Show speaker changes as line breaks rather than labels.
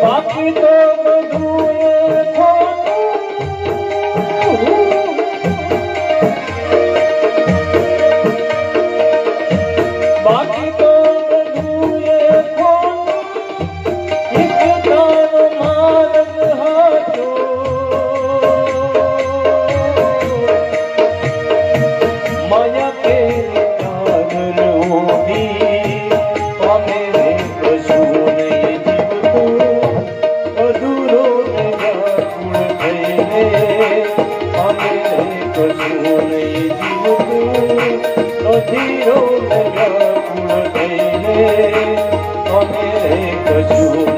બાકી તો બધું બાકી તો બધું એક તારો માર્ગ હતો માયા કે કાગર હોતી પામે કશું નહીં જીવતું અધૂરો વ્યાકુળ થઈને પામે કશું નહીં જીવતું અધીરો વ્યાકુળ થઈને પામે કશું